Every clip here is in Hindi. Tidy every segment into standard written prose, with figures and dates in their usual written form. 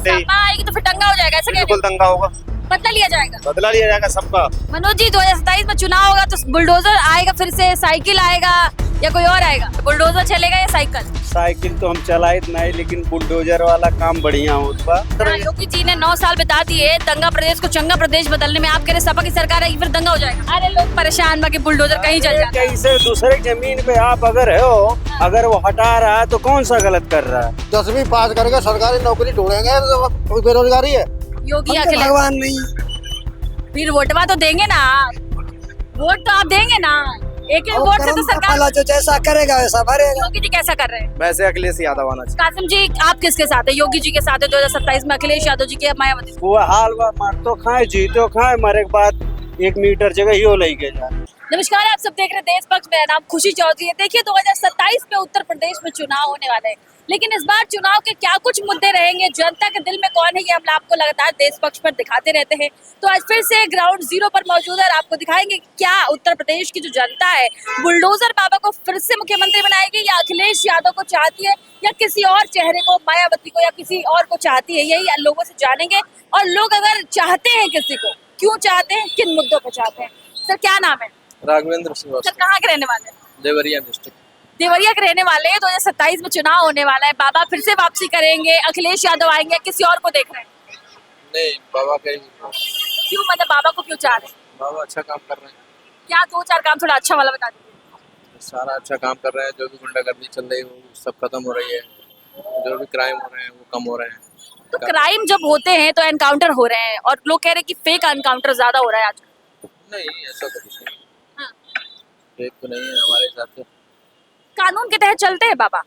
सपा आएगी तो फिर दंगा हो जाएगा, ऐसा कह रहे बिल्कुल दंगा होगा, हैं? बदला लिया जाएगा। बदला लिया जाएगा सबका। मनोज जी 2027 में चुनाव होगा तो बुलडोजर आएगा, फिर से साइकिल आएगा या कोई और आएगा? बुलडोजर चलेगा या साइकिल? साइकिल तो हम चलाए नहीं, लेकिन बुलडोजर वाला काम बढ़िया होता। योगी जी ने 9 साल बिता दिए दंगा प्रदेश को चंगा प्रदेश बदलने में, आप कह रहे सपा की सरकार आएगी फिर दंगा हो जाएगा। अरे लोग परेशान बाकी बुलडोजर कहीं चल जाता है। कैसे दूसरे जमीन पे आप अगर हो, अगर वो हटा रहा है तो कौन सा गलत कर रहा है? 10वीं पास करके सरकारी नौकरी ढूंढेंगे तो कोई बेरोजगारी है? योगी अकेले भगवान नहीं। फिर वोटवा तो देंगे ना, वोट तो आप देंगे ना, एक एक वोट से तो सरकार जो जैसा करेगा वैसा भरेगा। योगी जी कैसा कर रहे हैं? वैसे अखिलेश यादव आना चाहिए। कासिम जी आप किसके साथ है? योगी जी के साथ है 2027 में, अखिलेश यादव जी के, मायावती? वो हाल मार तो खाए, जीतो खाए, मरे के बाद 1 मीटर जगह ही लेके जा। नमस्कार, आप सब देख रहे हैं देश पक्ष। मेरा नाम खुशी चौधरी है। देखिए 2027 में उत्तर प्रदेश में चुनाव होने वाले हैं, लेकिन इस बार चुनाव के क्या कुछ मुद्दे रहेंगे, जनता के दिल में कौन है, ये हम आपको लगातार देश पक्ष पर दिखाते रहते हैं। तो आज फिर से ग्राउंड जीरो पर मौजूद है और आपको दिखाएंगे कि क्या उत्तर प्रदेश की जो जनता है बुलडोजर बाबा को फिर से मुख्यमंत्री बनाएगी, या अखिलेश यादव को चाहती है, या किसी और चेहरे को, मायावती को, या किसी और को चाहती है। यही लोगों से जानेंगे। और लोग अगर चाहते हैं किसी को, क्यों चाहते हैं, किन मुद्दों पर चाहते हैं। सर क्या नाम है? राघवेंद्र सिंह। सर कहाँ के रहने वाले हैं? देवरिया डिस्ट्रिक्ट। देवरिया के रहने वाले हैं। 2027 में चुनाव होने वाला है, बाबा फिर से वापसी करेंगे, अखिलेश यादव आएंगे, किसी और को देख रहे हैं? नहीं, बाबा का ही। क्यों, मतलब बाबा को क्यों चाह रहे हैं? बाबा अच्छा काम कर रहे हैं, क्या 2-4 काम थोड़ा अच्छा वाला बता दीजिए। सारा अच्छा काम कर रहे हैं। जो भी गुंडागर्दी चल रही है वो सब खत्म हो रही है, जो भी क्राइम हो रहे हैं वो कम हो रहे हैं। तो क्राइम जब होते हैं तो एनकाउंटर हो रहे हैं, और लोग कह रहे हैं कि फेक एनकाउंटर ज्यादा हो रहा है आजकल। नहीं, ऐसा तो कुछ नहीं, हाँ। फेक तो नहीं है हमारे हिसाब से। कानून के तहत चलते हैं बाबा।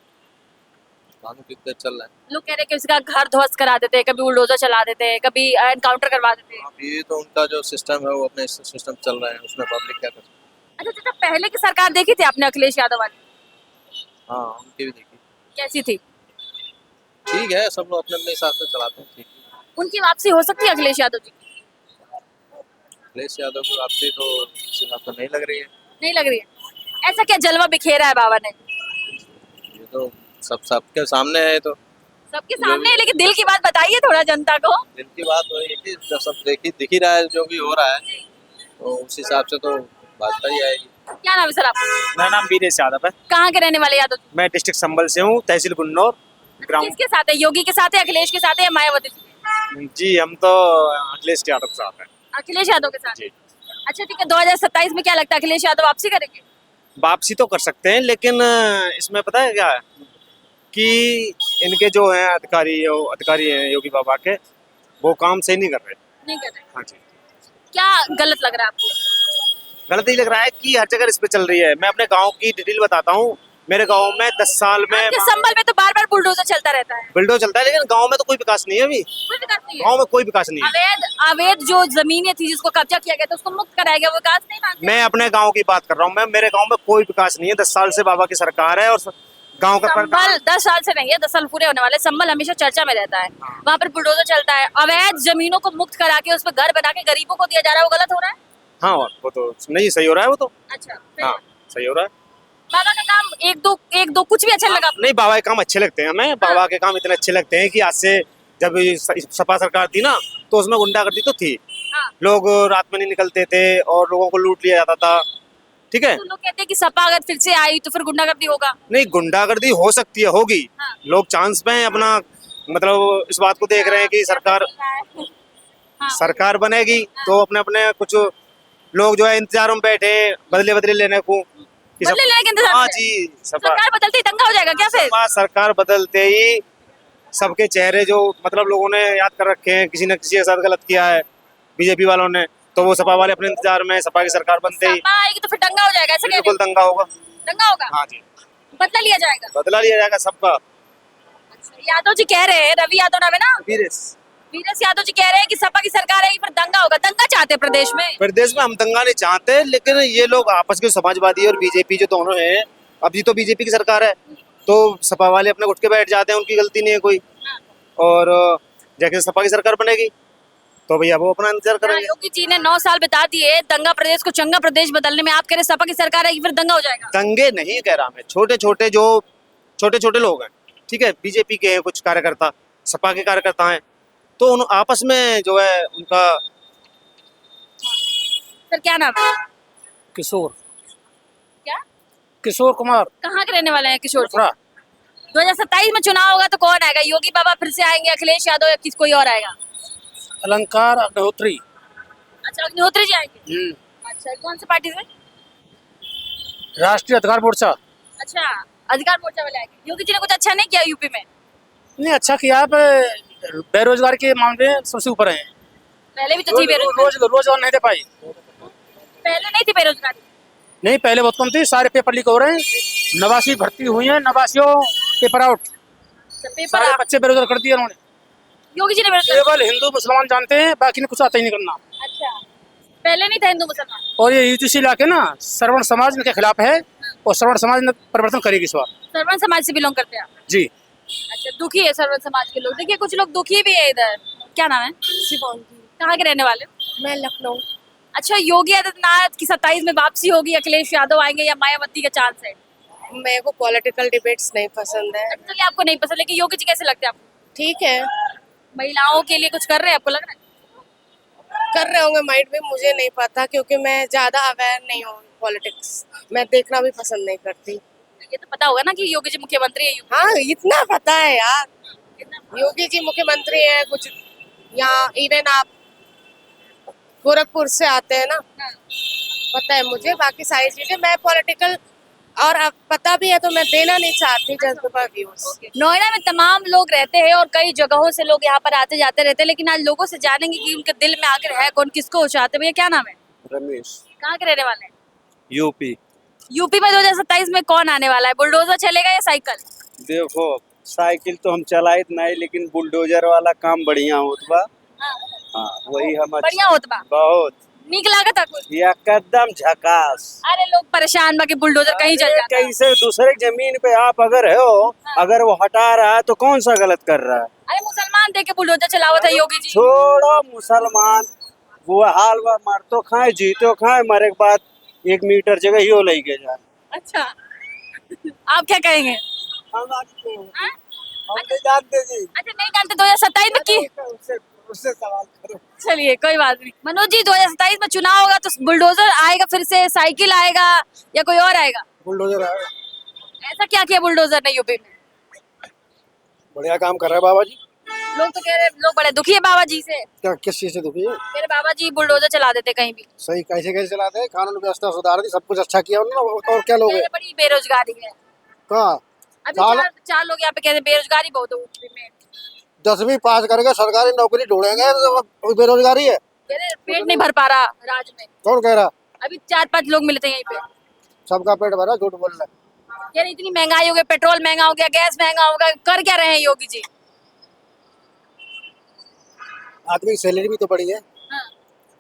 कानून कितना चल रहा है। लोग कह रहे हैं कि उसका घर ध्वस्त करा देते हैं, कभी बुलडोजर चला देते हैं, कभी एनकाउंटर करवा देते हैं। अब ये तो उनका जो सिस्टम है वो अपने सिस्टम चल रहा है, उसमें पब्लिक क्या कर सकती अच्छा अच्छा, पहले की सरकार देखी थी आपने अखिलेश यादव वाली? है। हाँ, उनकी भी देखी, कैसी थी? ठीक है। सब लोग अपने अपने हिसाब से चलाते हैं, ठीक है। उनकी वापसी हो सकती है अखिलेश यादव जी की? अखिलेश यादव को आपसे तो इस हिसाब से नहीं लग रही है। नहीं लग रही है? ऐसा क्या जलवा बिखेरा है बाबा ने? ये तो सबके सामने है, तो सबके सामने है, लेकिन दिल की बात बताइए थोड़ा जनता को। दिल की बात वही है कि जो सब दिख ही रहा है, जो भी हो रहा है, तो उस हिसाब से तो बात ही आएगी। क्या नाम है सर आपका? मेरा नाम वीरेश यादव है। कहाँ के रहने वाले यादव? मैं डिस्ट्रिक्ट संभल से हूँ, तहसील गुन्नौर। किसके साथ है? योगी के साथ है, अखिलेश के साथ है, या मायावती जी? जी हम तो अखिलेश यादव के साथ हैं। अखिलेश यादव के साथ। जी। अच्छा ठीक है, 2027 में क्या लगता है अखिलेश यादव वापसी करेंगे? वापसी तो कर सकते हैं, लेकिन इसमें पता है क्या है कि इनके जो हैं अधिकारी हैं योगी बाबा के, वो काम सही नहीं कर रहे। नहीं कर रहे? हाँ जी। क्या गलत लग रहा है आपको? गलत ही लग रहा है कि हर जगह इस पे चल रही है। मैं अपने गांव की डिटेल बताता हूँ। मेरे गांव में 10 साल में आपके संभल में तो बार बार बुलडोजर चलता रहता है। बिल्डो चलता है, लेकिन गांव में तो कोई विकास नहीं है अभी। कोई विकास नहीं है। गांव में कोई विकास नहीं है। अवैध जो जमीनें थी जिसको कब्जा किया गया था उसको मुक्त कराया गया, वो विकास नहीं मानते? मैं अपने गांव की बात कर रहा हूँ। मेरे गांव में कोई विकास नहीं है। 10 साल से बाबा की सरकार है और गांव का संभल 10 साल से नहीं है, 10 साल पूरे होने वाले। संभल हमेशा चर्चा में रहता है, वहाँ पर बुलडोजर चलता है। अवैध जमीनों को मुक्त करा के उस पर घर बना के गरीबों को दिया जा रहा है, वो गलत हो रहा है? हाँ, वो तो नहीं सही हो रहा है। वो तो अच्छा हाँ सही हो रहा है। बाबा का काम एक दो कुछ भी अच्छा लगा? नहीं, बाबा के काम अच्छे लगते हैं हमें। बाबा के काम इतने अच्छे लगते हैं कि आज से जब सपा सरकार थी ना, तो उसमें गुंडागर्दी तो थी। हाँ। लोग रात में नहीं निकलते थे और लोगों को लूट लिया जाता था। ठीक है। तो लोग कहते हैं कि सपा अगर फिर से आई तो फिर गुंडागर्दी होगा। नहीं, गुंडागर्दी हो सकती है, होगी। हाँ। लोग चांस में अपना मतलब इस बात को देख रहे हैं कि सरकार बनेगी तो अपने अपने कुछ लोग जो है इंतजारों में बैठे बदले लेने को। बदले लेने के इंतजार हाँ में? जी। सरकार बदलते ही दंगा हो जाएगा क्या फिर? सरकार बदलते ही सबके चेहरे जो मतलब लोगों ने याद कर रखे हैं, किसी न किसी के साथ गलत किया है बीजेपी वालों ने, तो वो सपा वाले अपने इंतजार में, सपा की सरकार बनते ही सपा आएगी तो फिर दंगा हो जाएगा, ऐसा कह रहे बिल्कुल हैं? दंगा होगा। दंगा होगा? हाँ जी, बदला लिया जाएगा। बदला लिया जाएगा सबका। यादव जी कह रहे हैं, रवि यादव नाम है ना, वीरेश यादव जी कह रहे हैं कि सपा की सरकार आएगी फिर दंगा होगा। दंगा चाहते हैं प्रदेश में? प्रदेश में हम दंगा नहीं चाहते, लेकिन ये लोग आपस के समाजवादी और बीजेपी जो दोनों हैं, अभी तो बीजेपी की सरकार है तो सपा वाले अपने घुट के बैठ जाते हैं, उनकी गलती नहीं है कोई। और जैसे सपा की सरकार बनेगी तो भैया वो अपना इंतजार करेंगे। योगी जी ने 9 साल बिता दिए दंगा प्रदेश को चंगा प्रदेश बदलने में, आप कह रहे सपा की सरकार आएगी फिर दंगा हो जाएगा? दंगे नहीं कह रहा मैं, छोटे छोटे लोग हैं, ठीक है, बीजेपी के हैं कुछ कार्यकर्ता, सपा के कार्यकर्ता हैं, तो उन आपस में जो है उनका सर क्या नाम है? किशोर क्या? किशोर कुमार कहाँ के रहने वाले हैं किशोर जी? मथुरा। 2027 में चुनाव होगा तो कौन आएगा? योगी बाबा फिर से आएंगे, अखिलेश यादव या किस कोई और आएगा? अलंकार अग्निहोत्री। अच्छा, अग्निहोत्री जी आएंगे। अच्छा, कौन सी पार्टी से? राष्ट्रीय अधिकार मोर्चा। अच्छा, अधिकार मोर्चा वाले आएंगे। योगी जी ने कुछ अच्छा नहीं किया यूपी में? नहीं अच्छा किया, पर बेरोजगार के मामले में सबसे ऊपर है। पहले भी तो थी बेरोजगारी। रोजगार नहीं दे पाई। पहले नहीं थी बेरोजगारी। नहीं पहले बहुत कम थी, सारे पेपर लीक हो रहे हैं, नवासी भर्ती हुई है, नवासियों पेपर आउट, अच्छा, पेपर सारे बच्चे बेरोजगार कर दिए उन्होंने। योगी जी ने बेरोजगारी। केवल हिंदू मुसलमान जानते हैं, बाकी ने कुछ आता ही नहीं करना। अच्छा, पहले नहीं था हिंदू मुसलमान। और ये यूटीसी इलाके ना श्रवण समाज इनके खिलाफ है, और श्रवण समाज ने परिवर्तन करेगी इस बार। सर्वन समाज से बिलोंग करते हैं आप? जी। अच्छा, दुखी है सर्वन समाज के लोग। देखिए कुछ लोग दुखी भी है इधर। क्या नाम है? शिवांगी। कहाँ के रहने वाले हो? मैं लखनऊ। अच्छा, योगी आदित्यनाथ की 27 में वापसी होगी, अखिलेश यादव आएंगे या मायावती का चांस है? मेरे को पॉलिटिकल डिबेट्स नहीं पसंद है। अच्छा, चलिए आपको नहीं पसंद, लेकिन योगी जी कैसे लगते हैं आपको? ठीक है, महिलाओं के लिए कुछ कर रहे हैं आपको लग रहा है? कर रहे होंगे माइंड में, मुझे नहीं पता क्योंकि मैं ज्यादा अवेयर नहीं हूँ पॉलिटिक्स। मैं देखना भी पसंद नहीं करती। ये तो पता होगा ना कि योगी जी मुख्यमंत्री है यूपी। हाँ, इतना पता है यार। कितना? योगी जी मुख्यमंत्री है, कुछ यहाँ इवन आप गोरखपुर से आते हैं ना, पता है मुझे। बाकी सारी चीजें मैं पॉलिटिकल और अब पता भी है तो मैं देना नहीं चाहती जज्बा व्यूज। नोएडा में तमाम लोग रहते हैं और कई जगहों से लोग यहाँ पर आते जाते रहते हैं, लेकिन आज लोगों से जानेंगे कि उनके दिल में आखिर है कौन, किसको चाहते हैं। भैया क्या नाम है? रमेश। कहाँ के रहने वाले हैं? यूपी। यूपी में 2027 में कौन आने वाला है? बुलडोजर चलेगा या साइकिल? देखो साइकिल तो हम चलाइत नहीं, लेकिन बुलडोजर वाला काम बढ़िया होत बा। हाँ, हाँ वही हम बढ़िया होत बा। बहुत नीक लागत है कुछ? एकदम झकास। अरे लोग परेशान बा कि बुलडोजर कहीं चल जाता है। कैसे दूसरे जमीन पे आप अगर हो, अगर वो हटा रहा है तो कौन सा गलत कर रहा है? अरे मुसलमान देख के बुलडोजर चलावत है योगी जी। छोड़ो मुसलमान, वो हाल वा मर तो खाए जीतो खाए, मरे के बाद 1 मीटर जगह ही हो लेके जाए। अच्छा, आप क्या कहेंगे? हम हाँ? नहीं जानते जी। अच्छा, नहीं जानते 2027 में की? उससे सवाल करो। चलिए कोई बात नहीं। मनोज जी, 2027 में चुनाव होगा तो बुलडोजर आएगा फिर से, साइकिल आएगा या कोई और आएगा? बुलडोजर आएगा। ऐसा क्या किया बुलडोजर ने यूपी में? बढ़िया काम कर रहा है बाबा जी। लोग तो कह रहे लोग बड़े दुखी है बाबा जी से। क्या किस चीज से दुखी है? मेरे बाबा जी बुलडोजर चला देते कहीं भी। सही कैसे कैसे चलाते हैं, कानून व्यवस्था सुधार दी, सब कुछ अच्छा किया उन्होंने, और क्या लोग हैं? बड़ी बेरोजगारी है। कहाँ अभी साल- चार लोग यहाँ पे कहते हैं बेरोजगारी बहुत है यूपी में। 10वीं पास करके सरकारी नौकरी ढूंढेंगे तो बेरोजगारी है। कह रहे पेट नहीं भर पा रहा राज्य में। कौन कह रहा? अभी 4-5 लोग मिलते हैं यहीं पे। सबका पेट भरा, झूठ बोल रहा है। कह रहे इतनी महंगाई हो गई, पेट्रोल महंगा हो गया, गैस महंगा हो गया, कर क्या रहे हैं योगी जी? आदमी की सैलरी भी तो बढ़ी है। हाँ।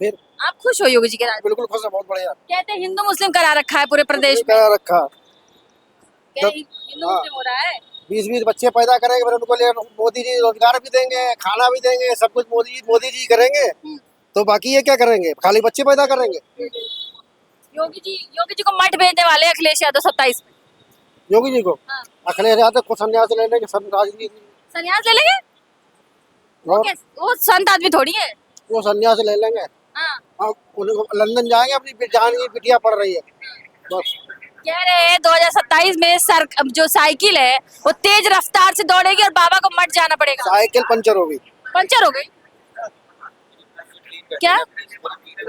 फिर आप खुश हो योगी जी के राज? बिल्कुल खुश है, बहुत बढ़िया। कहते हैं हिंदू मुस्लिम करा रखा है पूरे प्रदेश में। करा रखा। क्या हिंदू मुस्लिम हो रहा है? 20-20 बच्चे पैदा करेंगे, फिर उनको लिए मोदी जी रोजगार भी देंगे, खाना भी देंगे, सब कुछ मोदी जी करेंगे। तो बाकी ये क्या करेंगे? खाली बच्चे पैदा करेंगे। योगी जी को मठ भेजने वाले हैं अखिलेश यादव 27 में। योगी जी को हाँ। अखिलेश यादव को संन्यास ले लेंगे, सब राजनीति। संन्यास ले लेंगे? और वो संत आदमी थोड़ी है। वो संन्यास ले लेंगे। हाँ। हाँ, उनको लंदन जाएंगे, अपनी जान की बिटिया पढ़ रही है बस। कह रहे हैं 2027 में जो साइकिल है वो तेज रफ्तार से दौड़ेगी और बाबा को मठ जाना पड़ेगा। साइकिल पंचर हो गई। पंचर हो गई? क्या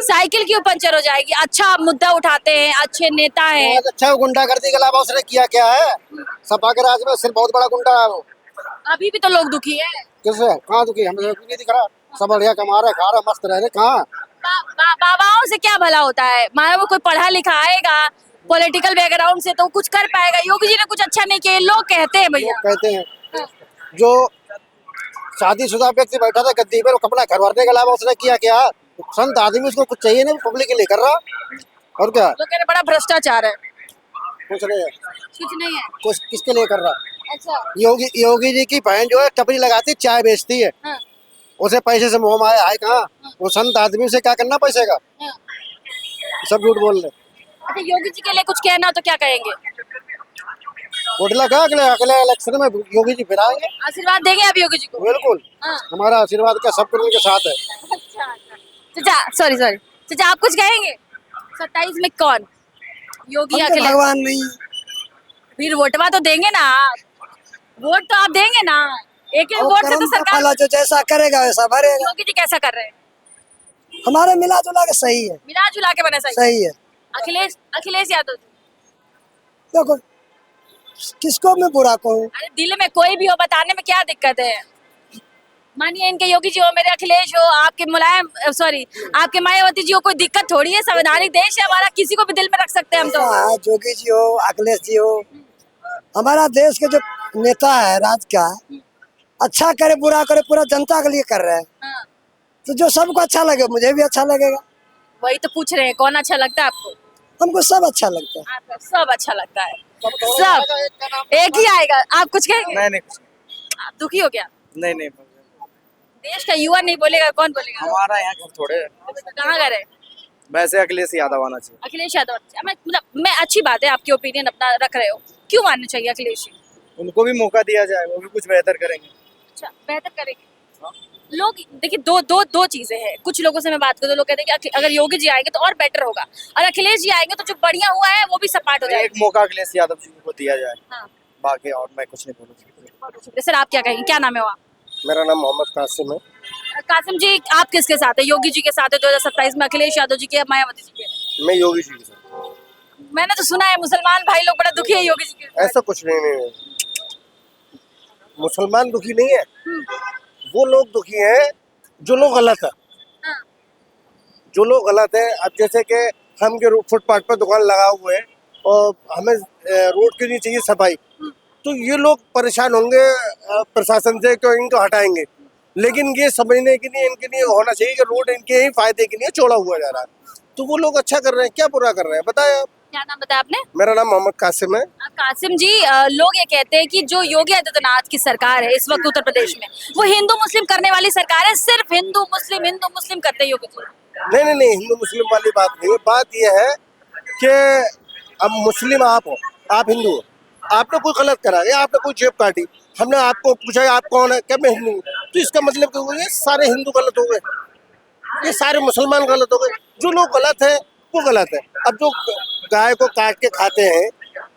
साइकिल क्यों पंचर हो जाएगी? अच्छा मुद्दा उठाते हैं, अच्छे नेता हैं। बहुत अच्छा गुंडागर्दी के अलावा उसने किया क्या है? सपा के राज में सिर्फ बहुत बड़ा गुंडा है वो। अभी भी तो लोग दुखी है। किससे? कहाँ दुखी? हमें नहीं दिख रहा। सब बढ़िया कमा रहे, खा रहे, मस्त रह रहे। कहाँ बाबाओं से क्या भला होता है? मानो वो कोई पढ़ा लिखा आएगा पॉलिटिकल बैकग्राउंड से तो कुछ कर पाएगा। योगी जी ने कुछ अच्छा नहीं किया, लोग कहते हैं भैया। कहते हैं जो शादीशुदा व्यक्ति बैठा था गद्दी पर, वो अपना घर भरने के अलावा उसने किया क्या? संत आदमी, उसको कुछ चाहिए नहीं, पब्लिक के लिए कर रहा। और क्या? लोग कह रहे बड़ा भ्रष्टाचार है। कुछ नहीं है। कुछ नहीं है। कुछ किसके लिए कर रहा? अच्छा। योगी जी की बहन जो है टपरी लगाती, चाय बेचती है। हाँ। उसे पैसे से मोह माया है कहाँ? वो संत आदमी से क्या करना पैसे का? हाँ। सब झूठ बोल रहे। अच्छा, योगी जी के लिए कुछ कहना हो तो क्या कहेंगे? वोट लगा अगले अगले इलेक्शन में योगी जी फिर आएंगे। आशीर्वाद देंगे आप योगी जी को? बिल्कुल, हाँ। हमारा आशीर्वाद का सब कुछ उनके साथ है। अच्छा अच्छा। चाचा सॉरी सॉरी चाचा आप कुछ कहेंगे? 27 में कौन, योगी या अखिलेश? भगवान नहीं, फिर वोटवा तो देंगे ना आप, वोट तो आप देंगे ना, एक एक वोट से तो सरकार। जो जैसा करेगा वैसा भरेगा। योगी जी कैसा कर रहे हैं? हमारे मिला जुला के सही है, मिला जुला के बना सही। सही है। अखिलेश यादव जी, देखो किसको मैं बुरा कहूँ, अरे दिल में कोई भी हो, बताने में क्या दिक्कत है? मानिए इनके योगी जी हो, मेरे अखिलेश हो, आपके मुलायम सॉरी आपके मायावती जी हो, कोई दिक्कत थोड़ी है, संवैधानिक देश है हमारा, किसी को भी दिल में रख सकते हैं हम तो। हाँ, जोगी जी हो, अखिलेश जी हो, हमारा देश के जो नेता है राज का, अच्छा करे बुरा करे पूरा जनता के लिए कर रहे हैं, हाँ, तो जो सबको अच्छा लगे मुझे भी अच्छा लगेगा। वही तो पूछ रहे हैं, कौन अच्छा लगता है आपको? हमको सब अच्छा लगता है। आपको सब अच्छा लगता है, सब एक ही आएगा। आप कुछ कहेंगे? नहीं नहीं आप दुखी हो क्या? नहीं नहीं, देश का युवा नहीं बोलेगा, कौन बोलेगा? हमारा यहाँ घर थोड़े, कहाँ घर है? वैसे अखिलेश यादव आना चाहिए। अखिलेश यादव। मैं अच्छी बात है, आपकी ओपिनियन अपना रख रहे हो, क्यों मानना चाहिए अखिलेश जी? उनको भी मौका दिया जाए, वो भी कुछ बेहतर करेंगे। अच्छा, बेहतर करेंगे लोग। देखिए दो चीजें हैं, कुछ लोगों से मैं बात करूँ तो लोग कहते हैं कि अगर योगी जी आएंगे तो और बेटर होगा, और अखिलेश जी आएंगे तो जो बढ़िया हुआ है वो भी सपाट हो एक जाएगा। मौका अखिलेश यादव जी को दिया जाए, हाँ। बाकी और मैं कुछ नहीं बोलूँगा। सर आप क्या कहेंगे, क्या नाम है वो? मेरा नाम मोहम्मद कासिम है। कासिम जी, आप किसके साथ है? योगी जी के साथ है 2027 में, अखिलेश यादव जी के, मायावती जी के? मैं योगी जी के साथ। मैंने तो सुना है मुसलमान भाई लोग बड़ा दुखी है योगी जी के साथ। ऐसा कुछ नहीं, मुसलमान दुखी नहीं है, वो लोग दुखी हैं जो लोग गलत है। हाँ। जो लोग गलत है, अब जैसे कि हम के फुटपाथ पर दुकान लगा हुए हैं और हमें रोड के लिए चाहिए सफाई, तो ये लोग परेशान होंगे प्रशासन से क्यों इनको हटाएंगे, लेकिन ये समझने के लिए इनके लिए होना चाहिए कि रोड इनके ही फायदे के लिए चौड़ा हुआ जा रहा है, तो वो लोग अच्छा कर रहे हैं, क्या बुरा कर रहे हैं बताया आप? क्या नाम बताया आपने? मेरा नाम मोहम्मद कासिम है। कासिम जी, लोग ये कहते हैं कि जो योगी आदित्यनाथ की सरकार है इस वक्त उत्तर प्रदेश में, वो हिंदू मुस्लिम करने वाली सरकार है, सिर्फ हिंदू मुस्लिम करते हैं योगी जी। नहीं, हिंदू मुस्लिम वाली बात नहीं है, बात यह है कि अब मुस्लिम आप हो, आप हिंदू हो, आपने कोई गलत करा या आपने कोई जेब काटी, हमने आपको पूछा आप कौन है, क्या मैं हिंदू हूँ, तो इसका मतलब क्या हुआ, ये सारे हिंदू गलत हो गए, ये सारे मुसलमान गलत हो गए, जो लोग गलत है वो गलत है। अब जो गाय को काट के खाते हैं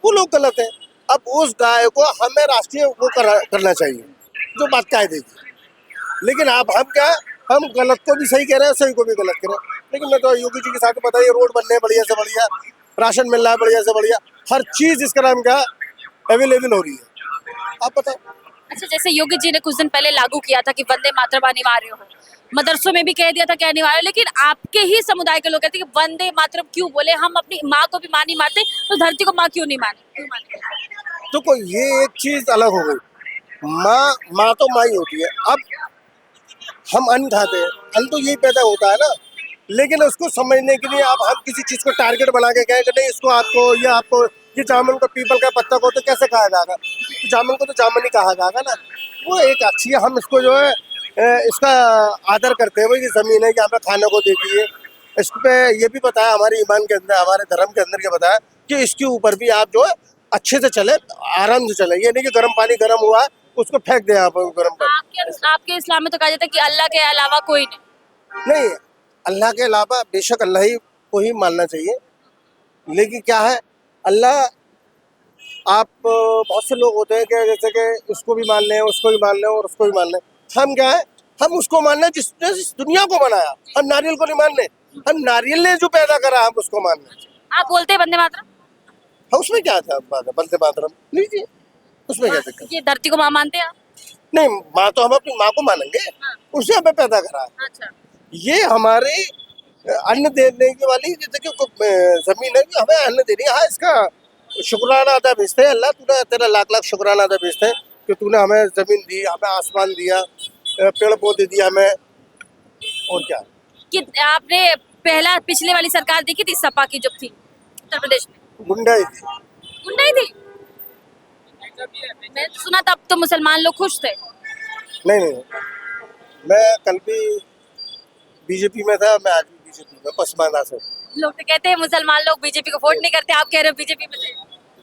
वो लोग गलत है, अब उस गाय को हमें राष्ट्रीय वो करना चाहिए, जो बात कायदे की, लेकिन आप हम क्या, हम गलत को भी सही कह रहे हैं, सही को भी गलत कह रहे हैं। लेकिन मैं तो योगी जी के साथ बताइए, रोड बनने हैं बढ़िया से बढ़िया, राशन मिल रहा है बढ़िया से बढ़िया, हर चीज इसका नाम क्या अवेलेबल हो रही है, आप बताओ। अच्छा, जैसे योगी जी ने कुछ दिन पहले लागू किया था कि वंदे मातरम अनिवार्य हो, मदरसों में भी कह दिया था कि अनिवार्य, लेकिन आपके ही समुदाय के लोग कहते हैं कि वंदे मातरम क्यों बोले, हम अपनी माँ को भी माँ नहीं मानते, तो धरती को माँ क्यों नहीं मानते? तो कोई ये एक चीज अलग हो गई, माँ तो माँ ही होती है। अब हम अन्न खाते हैं, अन्न तो यही पैदा होता है ना, लेकिन उसको समझने के लिए अब हम किसी चीज को टारगेट बना के कहें कि नहीं इसको आपको या आपको ये जामुन का पीपल का पत्ता को तो कैसे कहा जाएगा, तो जामुन को तो जामुन ही कहा जाएगा ना, वो एक अच्छी है, हम इसको जो है इसका आदर करते हैं, ये जमीन है कि हमें खाने को देती है, इस पे ये भी बताया हमारे ईमान के अंदर, हमारे धर्म के अंदर ये बताया कि इसके ऊपर भी आप जो है अच्छे से चले, आराम से चले, ये नहीं कि गर्म पानी गर्म हुआ उसको फेंक दे आप गर्म पानी। आपके इस्लाम में तो कहा जाता है कि अल्लाह के अलावा कोई नहीं, अल्लाह के अलावा बेशक अल्लाह ही को ही मानना चाहिए, लेकिन क्या है अल्लाह, आप बहुत से लोग होते हैं कि जैसे कि इसको भी मान लें, उसको भी मान लें और उसको भी मान लें, हम क्या है, हम उसको मान लें जिसने इस दुनिया को बनाया, हम नारियल को नहीं मान लें, हम नारियल ने जो पैदा करा हम उसको मान लें। आप बोलते हैं वंदे मातरम, हाँ, उसमें क्या था वंदे मातरम लीजिए, उसमें क्या दिक्कत? ये धरती को माँ मानते हैं आप? नहीं, माँ तो हम अपनी माँ को मानेंगे, उसे हमें पैदा करा है, अच्छा, ये हमारे अन्न देने की वाली जैसे कि जमीन है कि हमें अन्न देनी है, हाँ इसका शुक्राना अदा भेजते हैं, अल्लाह तूने तेरा लाख लाख शुक्राना अदा भेजते हैं कि तूने हमें जमीन दी, हमें आसमान दिया, पेड़ पौधे दिया हमें, और क्या। कि आपने पहला पिछले वाली सरकार देखी थी सपा की जब थी उत्तर प्रदेश में? गुंडाई थी, गुंडाई थी। मैंने तो सुना था अब तो मुसलमान लोग खुश थे। नहीं, मैं कल भी बीजेपी में था, मैं आज भी बीजेपी में, पसमानदा से। लोग तो कहते हैं मुसलमान लोग बीजेपी को वोट नहीं करते, आप कह रहे हो बीजेपी में थे।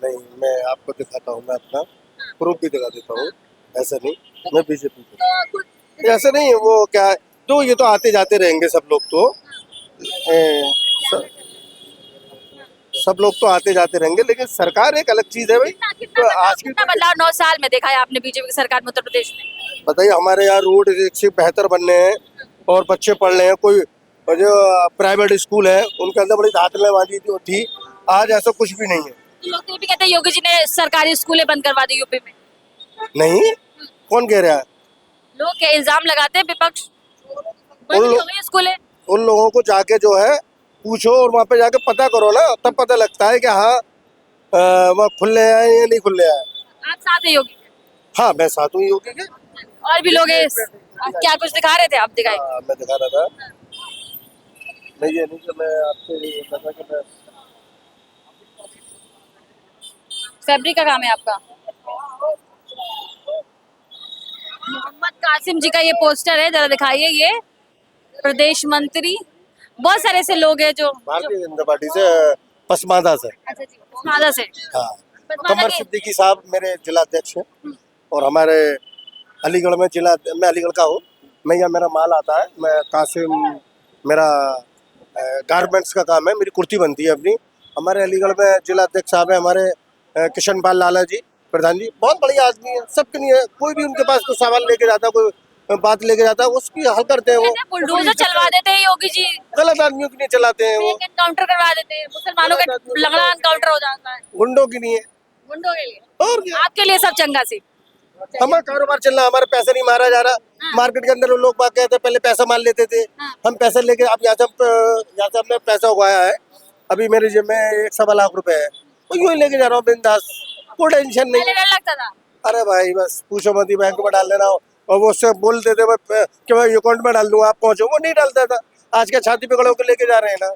नहीं, मैं आपको दिखाता हूँ, मैं अपना प्रूफ भी दिखा देता हूँ। ऐसा नहीं, मैं बीजेपी तो कुछ ऐसा नहीं है, वो क्या है, तो ये तो आते जाते रहेंगे सब लोग, तो सब लोग तो आते जाते रहेंगे, लेकिन सरकार एक अलग चीज है भाई। तो आज की कितना बदलाव 9 साल में देखा है आपने बीजेपी की सरकार में उत्तर प्रदेश में? बताइए, हमारे यहाँ रोड से बेहतर बन रहे हैं और बच्चे पढ़ रहे हैं। कोई जो प्राइवेट स्कूल है उनके अंदर बड़ी धातलेबाजी थी, आज ऐसा कुछ भी नहीं है। लोग तो ये भी कहते हैं योगी जी ने सरकारी स्कूलें बंद करवा दी यूपी में। नहीं, कौन कह रहा है? लोग क्या इल्जाम लगाते हैं विपक्ष, बंद उन हो लोग- गई स्कूलें। उन लोगों को जाके जो है पूछो और वहाँ पे जाके पता करो ना, तब पता लगता है कि हाँ वहाँ खुले हैं या नहीं खुले हैं। आप साथ है योगी के? हाँ, मैं साथ हूँ योगी के। और भी लोग हैं क्या कुछ दिखा रहे थे, आप दिखाए? मैं दिखा रहा था। नहीं, ये नहीं कि मैं आपसे लगा कि मैं फैब्रिक का काम है आपका। मोहम्मद कासिम जी का ये पोस्टर है, जरा दिखाइए। ये प्रदेश मंत्री, बहुत सारे ऐसे लोग हैं जो भारतीय जनता पार्टी से पसमादा से। अच्छा जी, उस्मादा से। हाँ, पसमादा कमर के- सिद्दीकी साहब मेरे जिला अध्यक्ष हैं और हमारे अलीगढ़ में मैं अलीगढ़ का हूँ। मैं यहाँ मेरा माल आता है, मैं कासिम, मेरा गारमेंट्स का काम है, मेरी कुर्ती बनती है अपनी। हमारे अलीगढ़ में जिला अध्यक्ष साहब है हमारे किशन पाल लाला जी, प्रधान जी, बहुत बढ़िया आदमी है। सबके लिए कोई भी उनके पास कोई सामान लेके जाता है, कोई बात लेके जाता है, उसकी हल करते हैं वो। कहते हैं बुलडोजर चलवा देते हैं योगी जी, गलत आदमियों के लिए चलाते हैं वो, फेक एनकाउंटर करवा देते हैं, मुसलमानों का लंगड़ा एनकाउंटर हो जाता है गुंडों की नहीं है। गुंडों के लिए। और क्या? आपके लिए सब चंगा सी। हमारा कारोबार चल रहा, हमारा पैसा नहीं मारा जा रहा। मार्केट के अंदर वो लोग बात कहते हैं पहले पैसा मार लेते थे, हम पैसे लेके अब यहाँ से हमने पैसा उगाया है। अभी मेरे जेब में 1.25 लाख रुपए है, तो यूँ ही लेके जा रहा हूँ बिंदास, कोई टेंशन नहीं। पहले डर लगता था। अरे भाई बस पूछो मत ही, बैंक में डाल देना और वो उससे बोल देते कि मैं अकाउंट में डाल दूंगा, आप पहुंचो, वो नहीं डालता था। आज क्या छाती पे खड़े होकर लेके जा रहे हैं ना।